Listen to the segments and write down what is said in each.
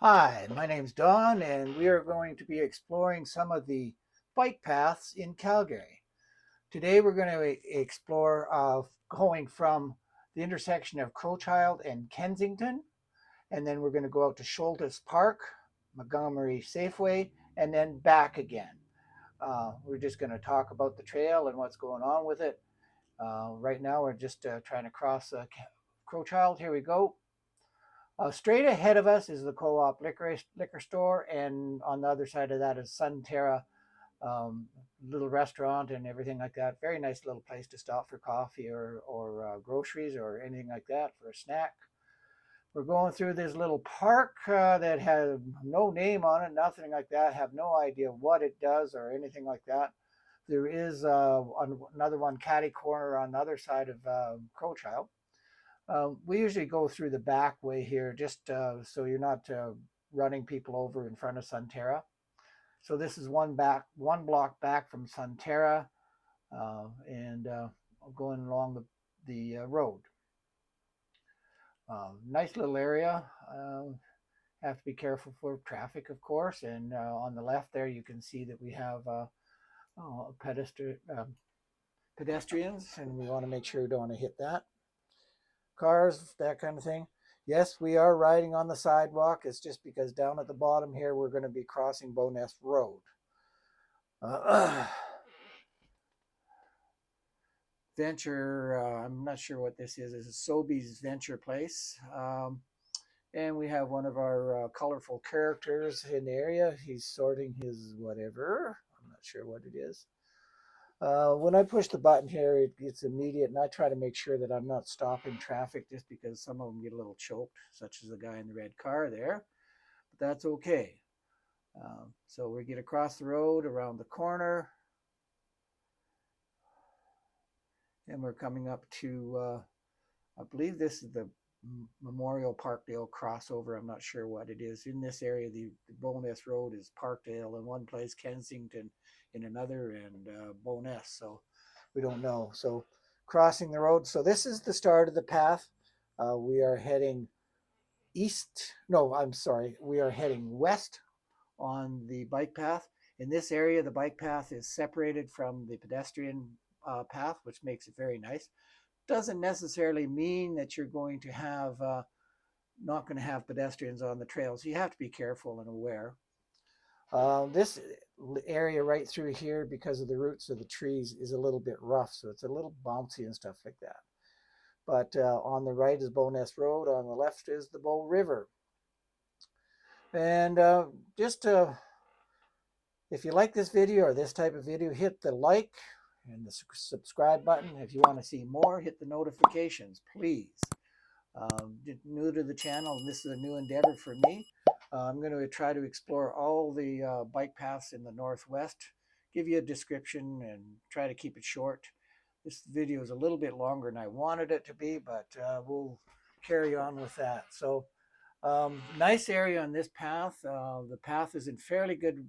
Hi, my name's Don, and we are going to be exploring some of the bike paths in Calgary. Today we're going to explore going from the intersection of Crowchild and Kensington, and then we're going to go out to Shouldice Park, Montgomery Safeway, and then back again. We're just going to talk about the trail and what's going on with it. Right now we're just trying to cross Crowchild. Here we go. Straight ahead of us is the Co-op liquor store, and on the other side of that is Sunterra, little restaurant and everything like that. Very nice little place to stop for coffee or groceries or anything like that for a snack. We're going through this little park that has no name on it, nothing like that. Have no idea what it does or anything like that. There is another one, catty corner, on the other side of Crowchild. We usually go through the back way here, just so you're not running people over in front of Sunterra. So this is one block back from Sunterra, and going along the road. Nice little area. Have to be careful for traffic, of course. And on the left there, you can see that we have pedestrians, and we want to make sure we don't want to hit that. Cars, that kind of thing. Yes, we are riding on the sidewalk. It's just because down at the bottom here, we're going to be crossing Bowness Road. Venture, I'm not sure what this is. This is Sobeys Venture Place. And we have one of our colorful characters in the area. He's sorting his whatever. I'm not sure what it is. When I push the button here, it's immediate, and I try to make sure that I'm not stopping traffic just because some of them get a little choked, such as the guy in the red car there. But that's okay. So we get across the road, around the corner, and we're coming up to, I believe this is the Memorial Parkdale crossover. I'm not sure what it is. In this area, the Bowness Road is Parkdale in one place, Kensington in another, and Bowness. So we don't know. So crossing the road. So this is the start of the path. We are heading east. No, I'm sorry. We are heading west on the bike path. In this area, the bike path is separated from the pedestrian path, which makes it very nice. Doesn't necessarily mean that you're going to have not going to have pedestrians on the trails. You have to be careful and aware. This area right through here, because of the roots of the trees, is a little bit rough, so it's a little bouncy and stuff like that. But on the right is Bowness Road, on the left is the Bow River. And if you like this video or this type of video, hit the like and the subscribe button. If you want to see more, hit the notifications, please. New to the channel, and this is a new endeavor for me. I'm going to try to explore all the bike paths in the Northwest, give you a description, and try to keep it short. This video is a little bit longer than I wanted it to be, but we'll carry on with that. So nice area on this path. The path is in fairly good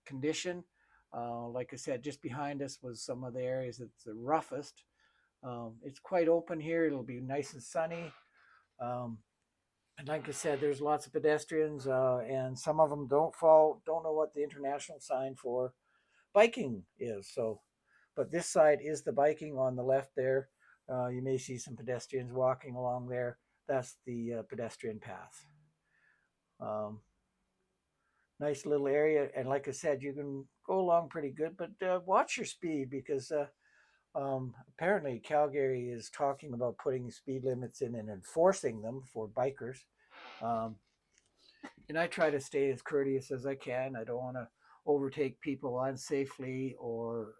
condition. Like I said, just behind us was some of the areas that's the roughest. It's quite open here. It'll be nice and sunny. And like I said, there's lots of pedestrians, and some of them don't know what the international sign for biking is. So, but this side is the biking on the left there. You may see some pedestrians walking along there. That's the pedestrian path. Nice little area, and like I said, you can go along pretty good, but watch your speed, because apparently Calgary is talking about putting speed limits in and enforcing them for bikers. And I try to stay as courteous as I can. I don't want to overtake people unsafely or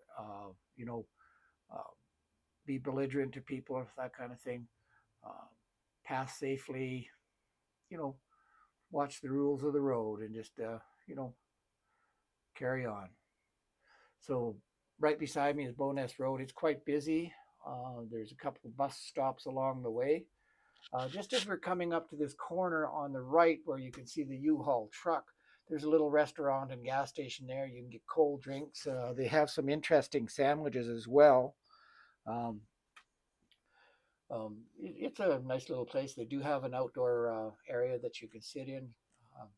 be belligerent to people or that kind of thing. Pass safely, watch the rules of the road, and just carry on. So right beside me is Bowness Road. It's quite busy. There's a couple of bus stops along the way. Just as we're coming up to this corner on the right where you can see the U-Haul truck, there's a little restaurant and gas station there. You can get cold drinks. They have some interesting sandwiches as well. It's a nice little place. They do have an outdoor area that you can sit in. Um,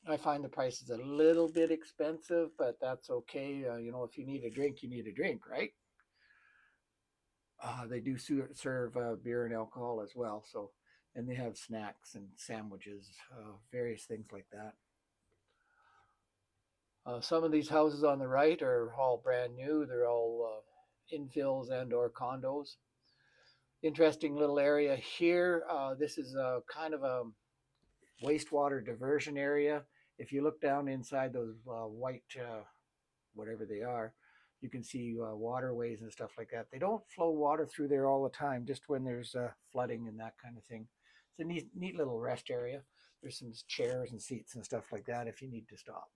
I find the price is a little bit expensive, but that's okay. If you need a drink, you need a drink, right? They do serve beer and alcohol as well. So, and they have snacks and sandwiches, various things like that. Some of these houses on the right are all brand new. They're all infills and or condos. Interesting little area here. This is a kind of a wastewater diversion area. If you look down inside those white, whatever they are, you can see waterways and stuff like that. They don't flow water through there all the time, just when there's flooding and that kind of thing. It's a neat little rest area. There's some chairs and seats and stuff like that if you need to stop.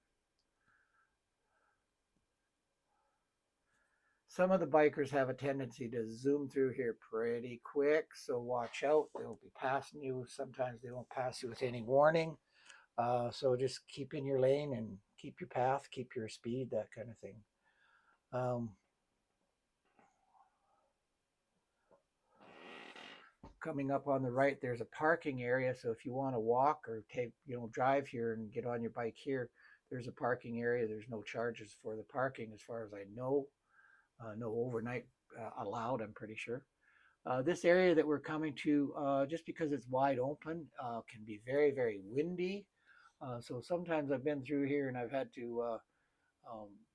Some of the bikers have a tendency to zoom through here pretty quick, so watch out. They'll be passing you. Sometimes they won't pass you with any warning. So just keep in your lane and keep your path, keep your speed, that kind of thing. Um, Coming up on the right, there's a parking area. So if you want to walk or drive here and get on your bike here, there's a parking area. There's no charges for the parking as far as I know. No overnight allowed, I'm pretty sure. This area that we're coming to, just because it's wide open, can be very, very windy. So sometimes I've been through here and I've had to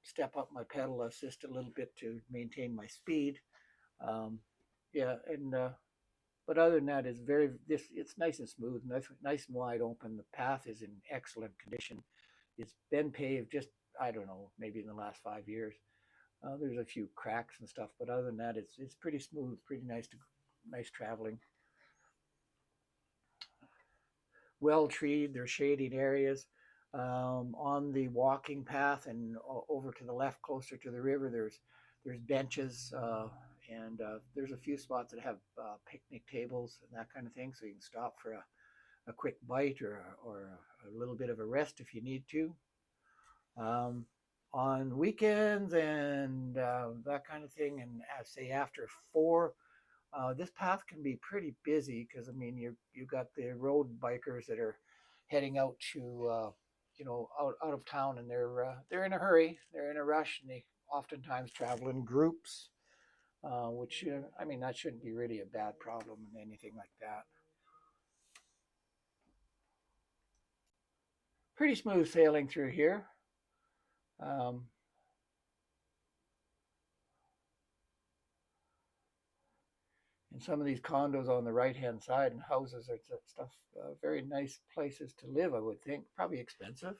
step up my pedal assist a little bit to maintain my speed. Um, yeah, and but other than that, it's nice and smooth, nice and wide open. The path is in excellent condition. It's been paved just, I don't know, maybe in the last 5 years. There's a few cracks and stuff, but other than that, it's pretty smooth, pretty nice traveling. Well treed. There's shading areas on the walking path, and over to the left, closer to the river. There's benches, and there's a few spots that have picnic tables and that kind of thing, so you can stop for a quick bite or a little bit of a rest if you need to. Um, on weekends and that kind of thing, and say after 4, this path can be pretty busy because I mean you got the road bikers that are heading out to out of town, and they're in a hurry, they're in a rush, and they oftentimes travel in groups, which I mean that shouldn't be really a bad problem and anything like that. Pretty smooth sailing through here. Um, and some of these condos on the right hand side and houses and stuff, very nice places to live, I would think. Probably expensive,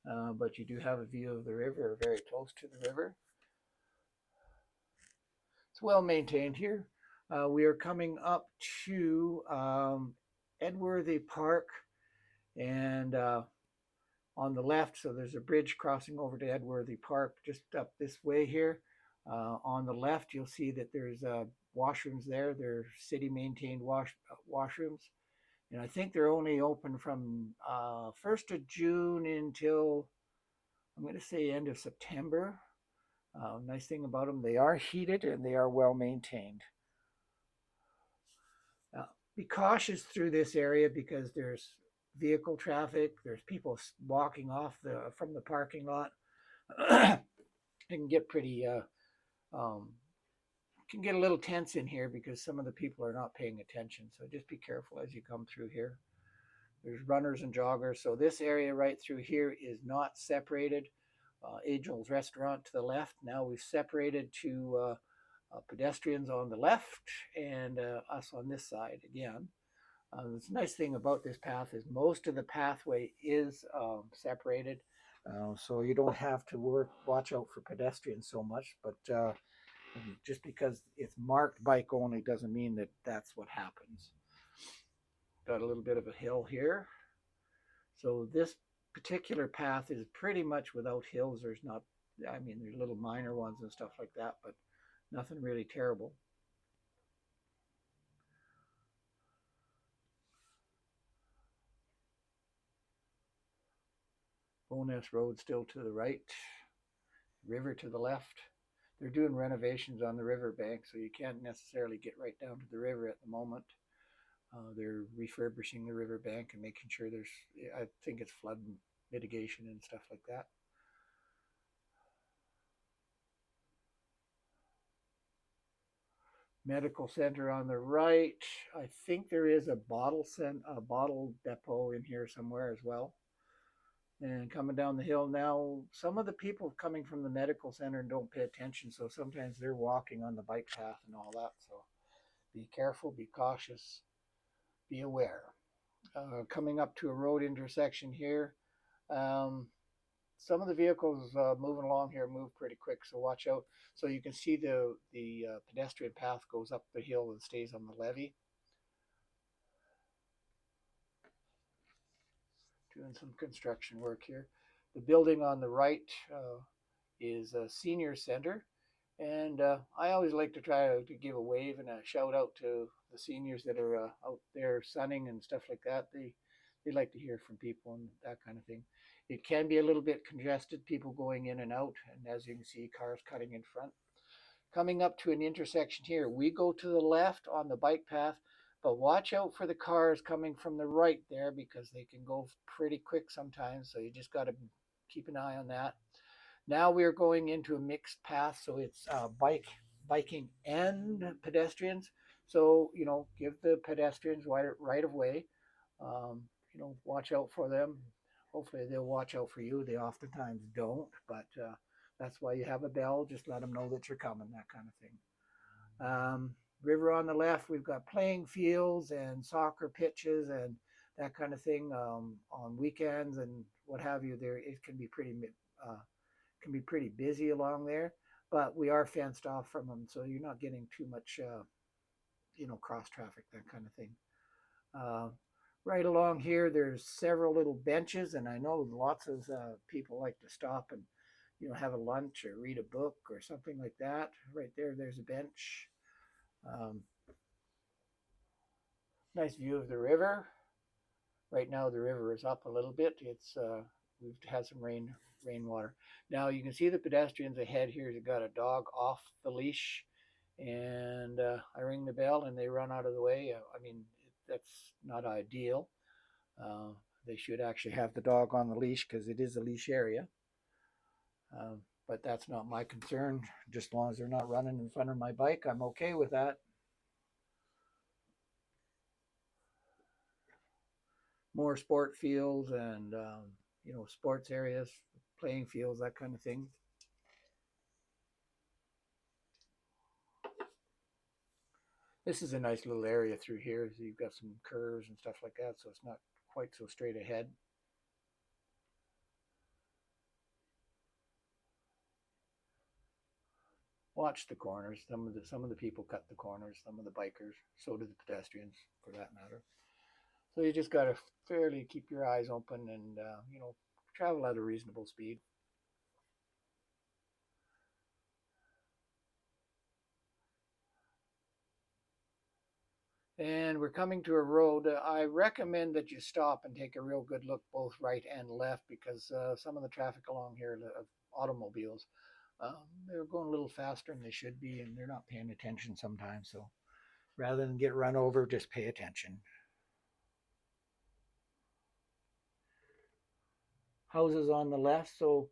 but you do have a view of the river, very close to the river. It's well maintained here. We are coming up to Edworthy Park, and on the left, so there's a bridge crossing over to Edworthy Park just up this way here. On the left, you'll see that there's washrooms there. They're city maintained washrooms. And I think they're only open from 1st of June until, I'm going to say, end of September. Nice thing about them, they are heated and they are well maintained. Be cautious through this area because there's vehicle traffic. There's people walking off from the parking lot. It can get pretty um, can get a little tense in here because some of the people are not paying attention. So just be careful as you come through here. There's runners and joggers. So this area right through here is not separated. Angel's Restaurant to the left. Now we've separated to pedestrians on the left and us on this side again. The nice thing about this path is most of the pathway is separated. So you don't have to watch out for pedestrians so much, but just because it's marked bike only doesn't mean that that's what happens. Got a little bit of a hill here. So this particular path is pretty much without hills. There's not, I mean, there's little minor ones and stuff like that, but nothing really terrible. Bowness Road still to the right, river to the left. They're doing renovations on the riverbank, so you can't necessarily get right down to the river at the moment. They're refurbishing the riverbank and making sure there's, I think it's flood mitigation and stuff like that. Medical center on the right. I think there is a bottle depot in here somewhere as well. And coming down the hill now, some of the people coming from the medical center don't pay attention, so sometimes they're walking on the bike path and all that. So be careful, be cautious, be aware. Coming up to a road intersection here, um, some of the vehicles moving along here move pretty quick, so watch out. So you can see the pedestrian path goes up the hill and stays on the levee. Doing some construction work here. The building on the right is a senior center, and I always like to try to give a wave and a shout out to the seniors that are out there sunning and stuff like that. They like to hear from people and that kind of thing. It can be a little bit congested, people going in and out, and as you can see, cars cutting in front. Coming up to an intersection here, we go to the left on the bike path, but watch out for the cars coming from the right there because they can go pretty quick sometimes, so you just got to keep an eye on that. Now we are going into a mixed path, so it's biking and pedestrians. So, give the pedestrians right of way. Watch out for them. Hopefully they'll watch out for you. They oftentimes don't, but that's why you have a bell. Just let them know that you're coming, that kind of thing. River on the left, we've got playing fields and soccer pitches and that kind of thing on weekends and what have you. There, it can be pretty busy along there, but we are fenced off from them, so you're not getting too much, cross traffic, that kind of thing. Uh, right along here, there's several little benches, and I know lots of people like to stop and have a lunch or read a book or something like that. Right there, there's a bench. Um, nice view of the river. Right now, the river is up a little bit. We've had some rainwater. Now you can see the pedestrians ahead here. They've got a dog off the leash, and I ring the bell and they run out of the way. I mean, that's not ideal. Uh, they should actually have the dog on the leash because it is a leash area. But that's not my concern. Just as long as they're not running in front of my bike, I'm okay with that. More sport fields and sports areas, playing fields, that kind of thing. This is a nice little area through here. So you've got some curves and stuff like that, so it's not quite so straight ahead. Watch the corners. Some of the people cut the corners. Some of the bikers. So do the pedestrians, for that matter. So you just got to fairly keep your eyes open and travel at a reasonable speed. And we're coming to a road. I recommend that you stop and take a real good look both right and left because some of the traffic along here of automobiles, they're going a little faster than they should be, and they're not paying attention sometimes. So rather than get run over, just pay attention. Houses on the left, so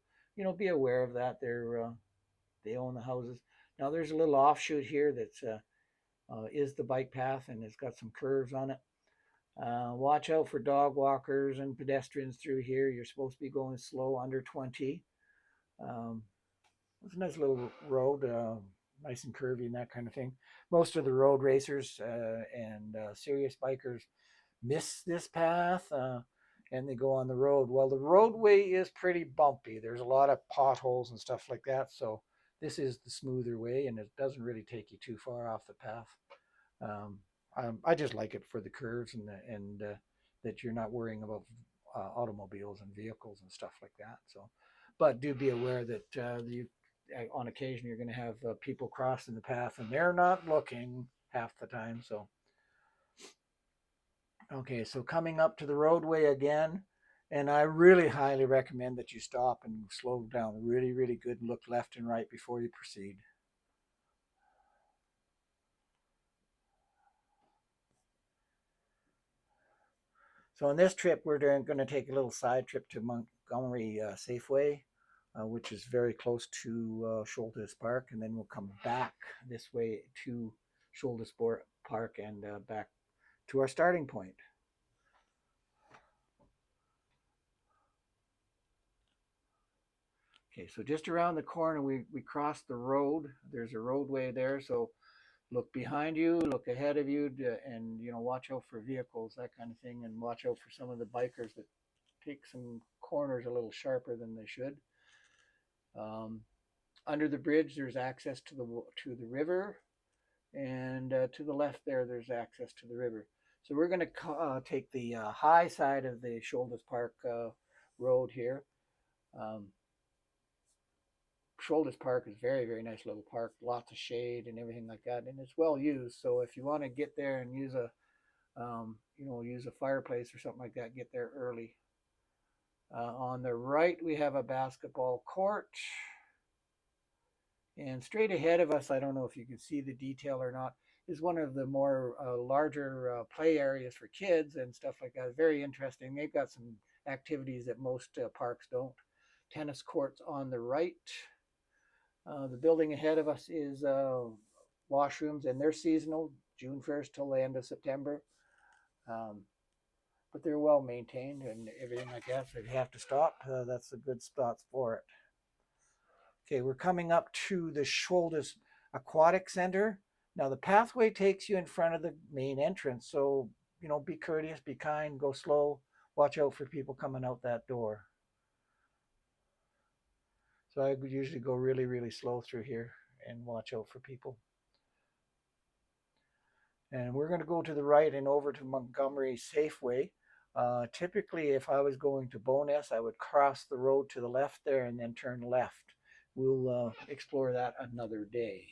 be aware of that. They own the houses. Now there's a little offshoot here that's is the bike path, and it's got some curves on it. Watch out for dog walkers and pedestrians through here. You're supposed to be going slow, under 20. It's a nice little road, nice and curvy and that kind of thing. Most of the road racers and serious bikers miss this path and they go on the road. Well, the roadway is pretty bumpy. There's a lot of potholes and stuff like that. So this is the smoother way, and it doesn't really take you too far off the path. I just like it for the curves and that you're not worrying about automobiles and vehicles and stuff like that. So, but do be aware that on occasion you're going to have people crossing the path and they're not looking half the time. So, okay, so coming up to the roadway again, and I really highly recommend that you stop and slow down really, really good and look left and right before you proceed. So on this trip, we're going to take a little side trip to Montgomery Safeway, which is very close to Shouldice Park, and then we'll come back this way to Shouldice Park and back to our starting point. Okay, so just around the corner, we cross the road. There's a roadway there, so look behind you, look ahead of you, and watch out for vehicles, that kind of thing, and watch out for some of the bikers that take some corners a little sharper than they should. Under the bridge, there's access to the river, and to the left there's access to the river. So we're going to take the high side of the Shouldice Park road here. Shouldice Park is very, very nice little park, lots of shade and everything like that, and it's well used. So if you want to get there and use a fireplace or something like that, get there early. On the right, we have a basketball court, and straight ahead of us, I don't know if you can see the detail or not, is one of the more larger play areas for kids and stuff like that. Very interesting. They've got some activities that most parks don't. Tennis courts on the right. The building ahead of us is washrooms, and they're seasonal, June 1st till the end of September. But they're well maintained and everything like that. So if you have to stop, that's a good spot for it. Okay, we're coming up to the Shouldice Aquatic Center. Now the pathway takes you in front of the main entrance. So, be courteous, be kind, go slow, watch out for people coming out that door. So I would usually go really, really slow through here and watch out for people. And we're going to go to the right and over to Montgomery Safeway. Typically, if I was going to Bowness, I would cross the road to the left there and then turn left. We'll explore that another day.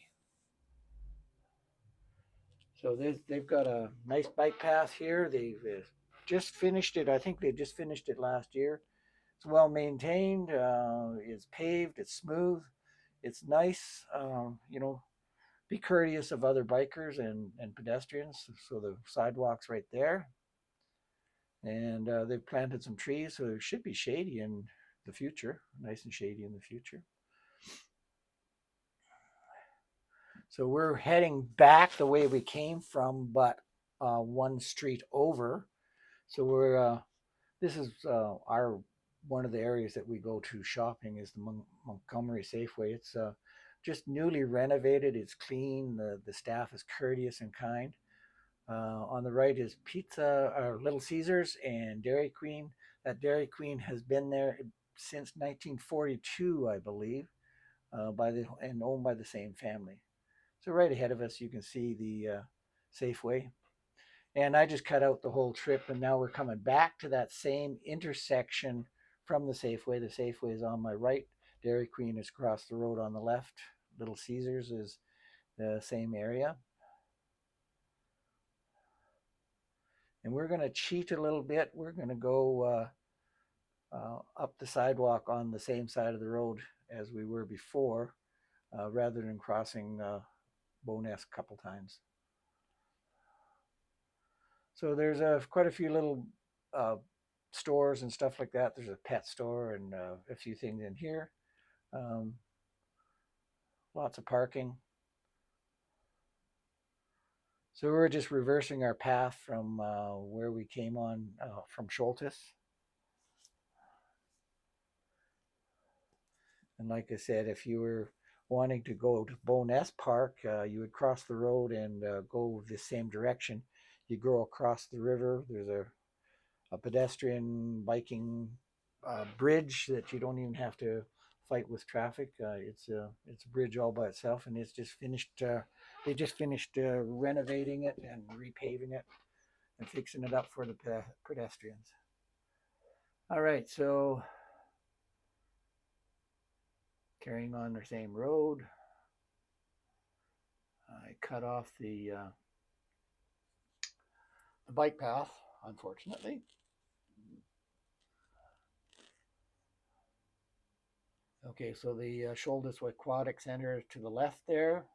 So they've got a nice bike path here. They've just finished it. I think they just finished it last year. It's well maintained. It's paved. It's smooth. It's nice. Be courteous of other bikers and pedestrians. So the sidewalk's right there. And they've planted some trees, so it should be shady in the future, nice and shady in the future. So we're heading back the way we came from, but one street over. So this is one of the areas that we go to shopping is the Montgomery Safeway. It's just newly renovated. It's clean. The staff is courteous and kind. On the right is Pizza or Little Caesars and Dairy Queen. That Dairy Queen has been there since 1942, I believe, and owned by the same family. So right ahead of us, you can see the Safeway. And I just cut out the whole trip, and now we're coming back to that same intersection from the Safeway. The Safeway is on my right. Dairy Queen is across the road on the left. Little Caesars is the same area. And we're going to cheat a little bit. We're going to go up the sidewalk on the same side of the road as we were before, rather than crossing Bowness a couple times. So there's quite a few little stores and stuff like that. There's a pet store and a few things in here. Lots of parking. So we're just reversing our path from where we came on from Shouldice. And like I said, if you were wanting to go to Bowness Park, you would cross the road and go the same direction. You go across the river. There's a pedestrian biking bridge that you don't even have to fight with traffic. It's a bridge all by itself, and it's just finished. They just finished renovating it and repaving it and fixing it up for the pedestrians. All right, so carrying on the same road, I cut off the bike path, unfortunately. Okay, so the Shouldice Aquatic Center is to the left there.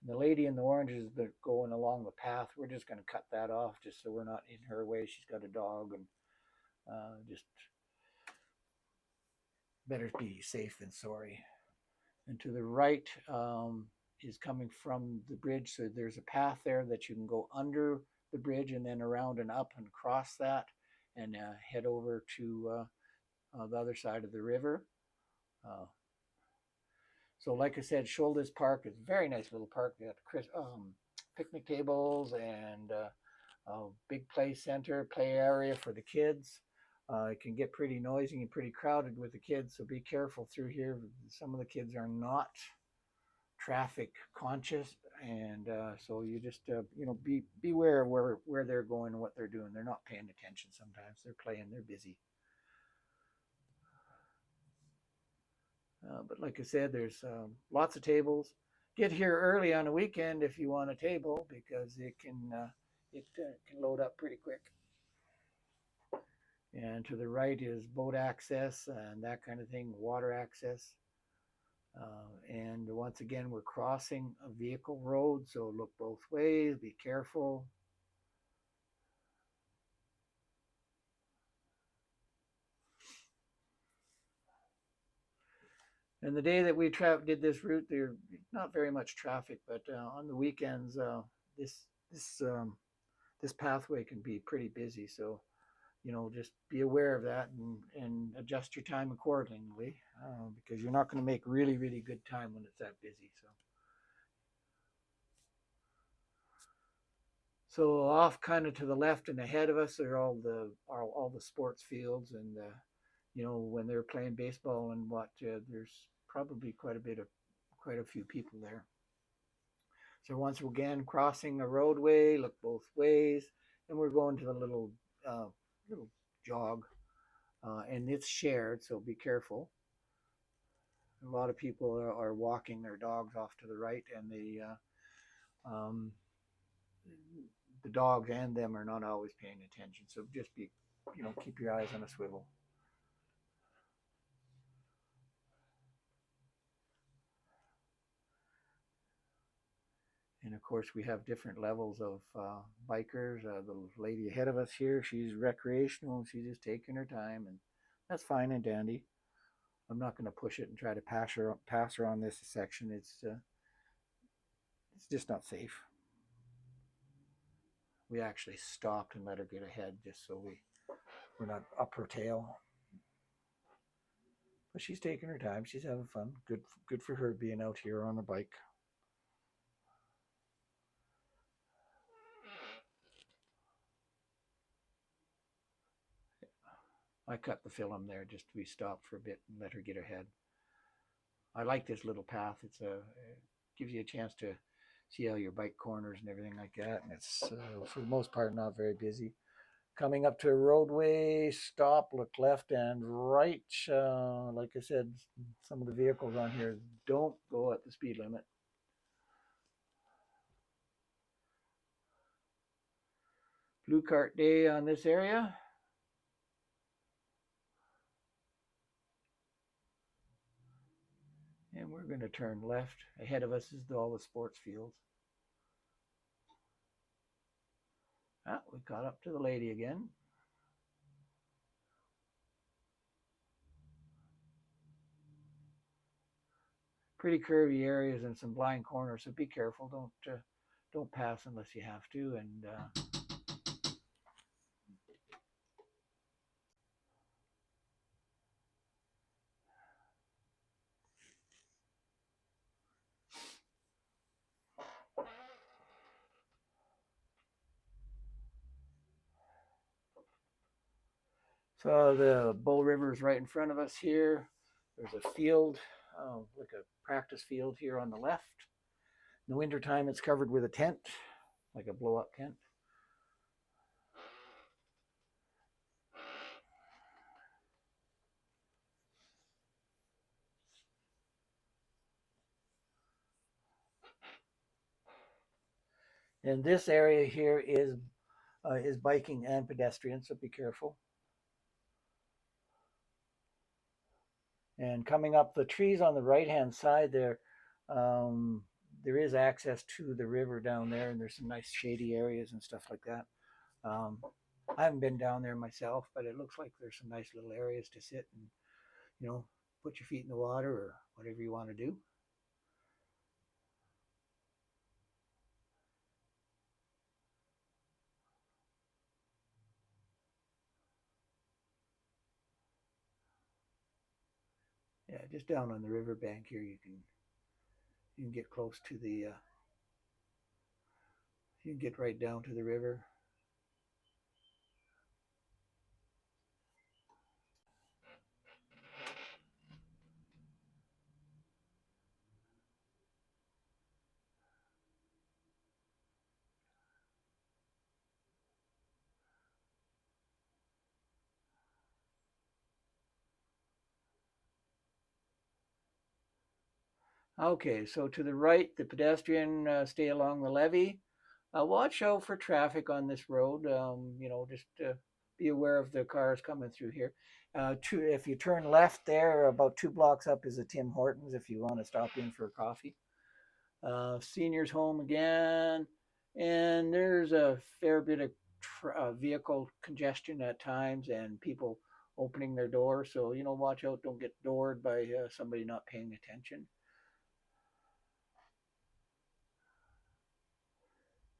The lady in the orange is going along the path. We're just going to cut that off just so we're not in her way. She's got a dog, and just better be safe than sorry. And to the right is coming from the bridge. So there's a path there that you can go under the bridge and then around and up and cross that and head over to the other side of the river. Uh, so like I said, Shouldice Park is a very nice little park. They got picnic tables and a big play center, play area for the kids. It can get pretty noisy and pretty crowded with the kids, so be careful through here. Some of the kids are not traffic conscious, and so you just beware of where they're going and what they're doing. They're not paying attention sometimes. They're playing, they're busy. But like I said, there's lots of tables. Get here early on a weekend if you want a table, because it can load up pretty quick. And to the right is boat access and that kind of thing, water access. And once again, we're crossing a vehicle road, so look both ways, be careful. And the day that we did this route, there's not very much traffic, but on the weekends, this pathway can be pretty busy. So, just be aware of that and adjust your time accordingly, because you're not going to make really, really good time when it's that busy. So off kind of to the left and ahead of us are all the sports fields, and when they're playing baseball and there's probably quite a few people there. So once again, crossing a roadway, look both ways, and we're going to the little jog, and it's shared, so be careful. A lot of people are walking their dogs off to the right, and the dogs and them are not always paying attention. So just keep your eyes on a swivel. And of course, we have different levels of bikers. The lady ahead of us here, she's recreational. She's just taking her time, and that's fine and dandy. I'm not going to push it and try to pass her on this section. It's just not safe. We actually stopped and let her get ahead just so we're not up her tail. But she's taking her time. She's having fun. Good for her being out here on a bike. I cut the film there just we stopped for a bit and let her get ahead. I like this little path. It gives you a chance to see all your bike corners and everything like that. And it's for the most part not very busy. Coming up to a roadway, stop, look left and right. Like I said, some of the vehicles on here don't go at the speed limit. Blue cart day on this area. And we're going to turn left. Ahead of us is all the sports fields. We caught up to the lady again. Pretty curvy areas and some blind corners, so be careful. Don't pass unless you have to. And so the Bull River is right in front of us here. There's a field, like a practice field here on the left. In the wintertime, it's covered with a tent, like a blow-up tent. And this area here is biking and pedestrian, so be careful. And coming up the trees on the right-hand side there, there is access to the river down there, and there's some nice shady areas and stuff like that. Um, I haven't been down there myself, but it looks like there's some nice little areas to sit and, you know, put your feet in the water or whatever you want to do. Yeah, just down on the riverbank here, you can get close to the you can get right down to the river. Okay, so to the right, the pedestrian stay along the levee. Watch out for traffic on this road. You know, just be aware of the cars coming through here. If you turn left there, about 2 blocks up is a Tim Hortons if you want to stop in for a coffee. Seniors home again, and there's a fair bit of vehicle congestion at times and people opening their doors. So, you know, watch out, don't get doored by somebody not paying attention.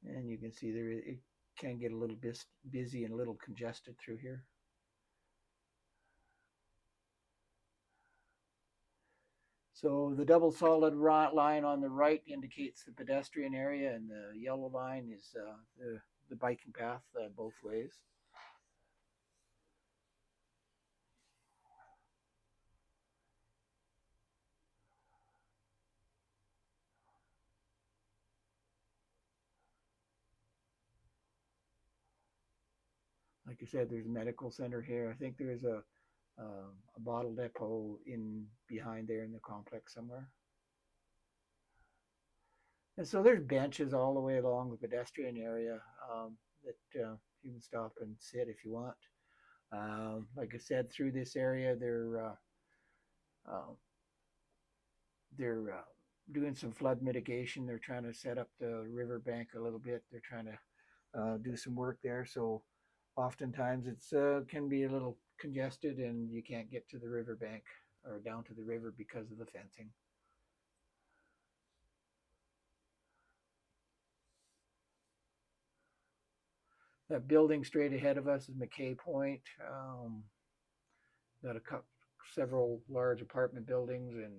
And you can see there it can get a little bit busy and a little congested through here. So the double solid line on the right indicates the pedestrian area, and the yellow line is the biking path both ways. Like I said, there's a medical center here. I think there's a bottle depot in behind there in the complex somewhere. And so there's benches all the way along the pedestrian area that you can stop and sit if you want. Like I said, through this area, uh, they're doing some flood mitigation. They're trying to set up the riverbank a little bit. They're trying to do some work there. So oftentimes it's can be a little congested, and you can't get to the riverbank or down to the river because of the fencing. That building straight ahead of us is McKay Point. Got several large apartment buildings, and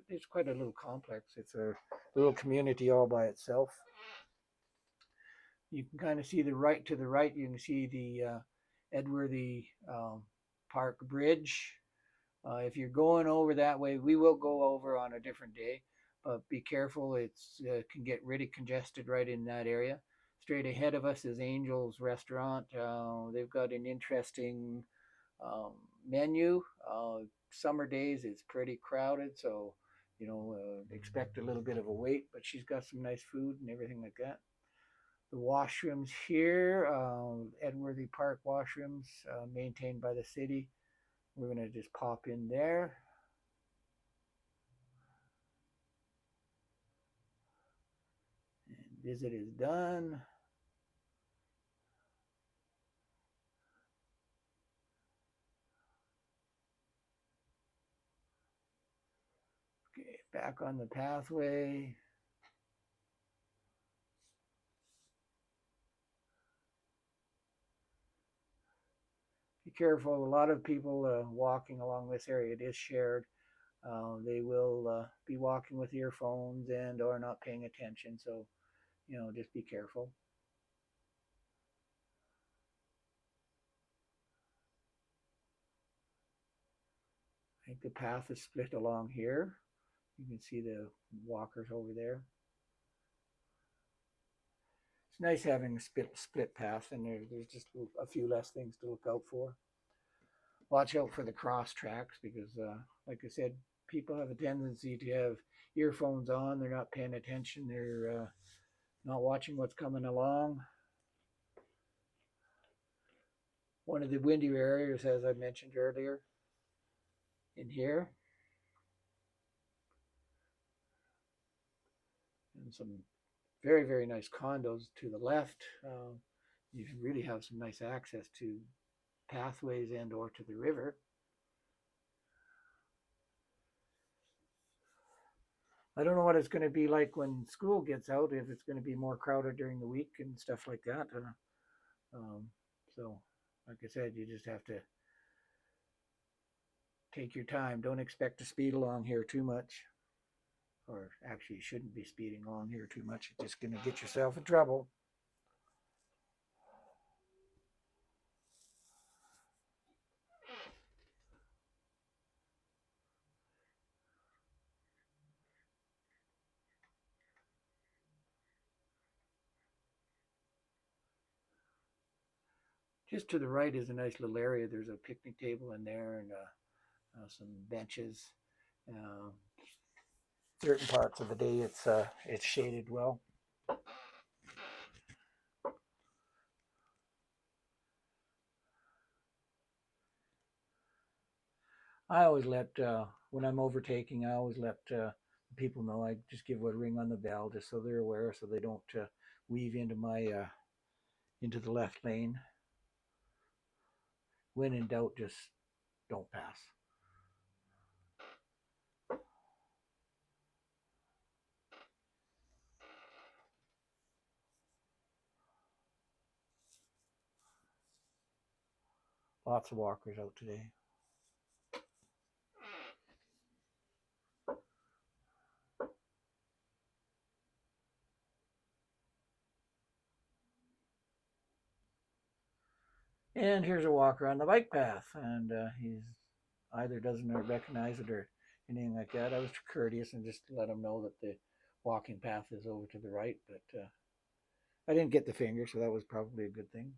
it's quite a little complex. It's a little community all by itself. You can kind of see the right to the right. You can see the Edworthy Park Bridge. If you're going over that way, we will go over on a different day, but be careful. It's can get really congested right in that area. Straight ahead of us is Angel's Restaurant. They've got an interesting um, menu. Summer days it's pretty crowded, so you know expect a little bit of a wait. But she's got some nice food and everything like that. The washrooms here, Edworthy Park washrooms, maintained by the city. We're going to just pop in there. And visit is done. Okay, back on the pathway. Be careful. A lot of people walking along this area. It is shared. They will be walking with earphones and or not paying attention. So, you know, just be careful. I think the path is split along here. You can see the walkers over there. It's nice having a split path, and there's just a few less things to look out for. Watch out for the cross tracks because, like I said, people have a tendency to have earphones on. They're not paying attention. They're not watching what's coming along. One of the windier areas, as I mentioned earlier, in here. some very, very nice condos to the left. You really have some nice access to pathways and or to the river. I don't know what it's going to be like when school gets out, if it's going to be more crowded during the week and stuff like that. Um, so, like I said, you just have to take your time. Don't expect to speed along here too much. Or actually, you shouldn't be speeding along here too much. You're just going to get yourself in trouble. Just to the right is a nice little area. There's a picnic table in there and some benches. Uh, Certain parts of the day it's shaded well. I always let when I'm overtaking, I always let people know. I just give a ring on the bell just so they're aware, so they don't weave into my into the left lane. When in doubt, just don't pass. Lots of walkers out today. And here's a walker on the bike path, and he's either doesn't recognize it or anything like that. I was courteous and just let him know that the walking path is over to the right, but I didn't get the finger, so that was probably a good thing.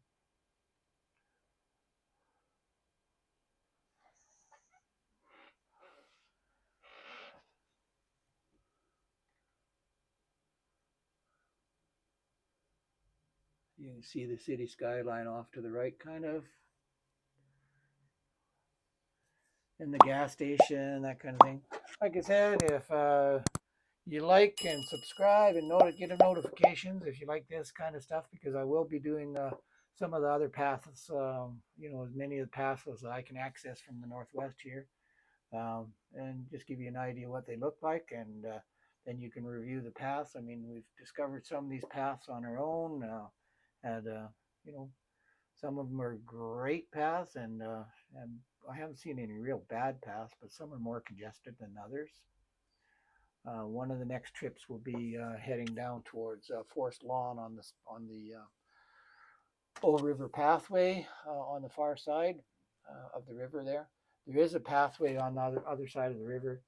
You can see the city skyline off to the right, kind of, and the gas station, that kind of thing. Like I said, if you like and subscribe and get notifications if you like this kind of stuff, because I will be doing some of the other paths, as many of the paths as I can access from the Northwest here, and just give you an idea what they look like, and then you can review the paths. I mean, we've discovered some of these paths on our own, and you know, some of them are great paths, and I haven't seen any real bad paths, but some are more congested than others. One of the next trips will be heading down towards Forest Lawn on the Bull River Pathway on the far side of the river there. There is a pathway on the other side of the river.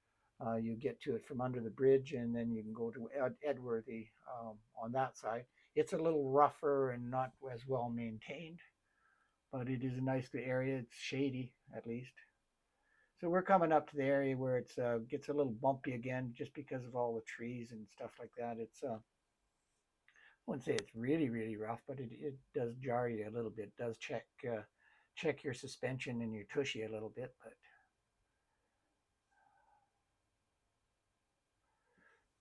You get to it from under the bridge, and then you can go to Edworthy on that side. It's a little rougher and not as well maintained, but it is a nice area. It's shady, at least. So we're coming up to the area where it gets a little bumpy again, just because of all the trees and stuff like that. I wouldn't say it's really, really rough, but it does jar you a little bit. It does check your suspension and your tushy a little bit, but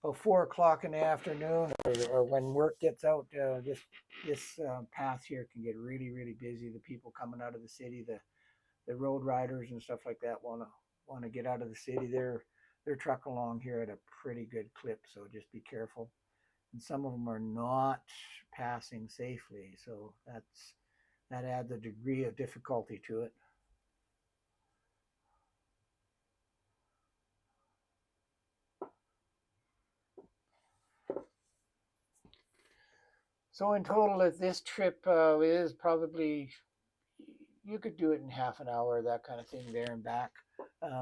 about 4 o'clock in the afternoon, or when work gets out, this path here can get really, really busy. The people coming out of the city, the road riders and stuff like that want to get out of the city. They're trucking along here at a pretty good clip, so just be careful. And some of them are not passing safely, so that adds a degree of difficulty to it. So in total, this trip is probably, you could do it in half an hour, that kind of thing, there and back.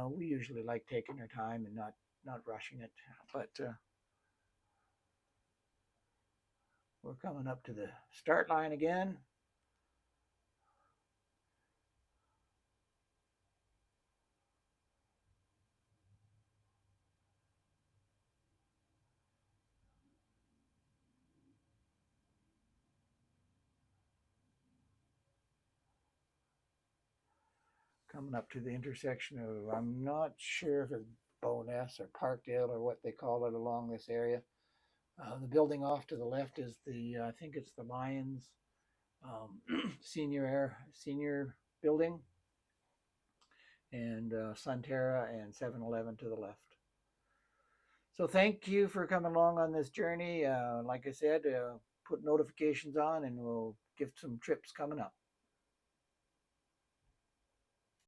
We usually like taking our time and not rushing it, but we're coming up to the start line again. Coming up to the intersection of, I'm not sure if it's Bowness or Parkdale or what they call it along this area. The building off to the left is I think it's the Lions senior building, and Sunterra and 7-Eleven to the left. So thank you for coming along on this journey. Like I said, put notifications on and we'll give some trips coming up.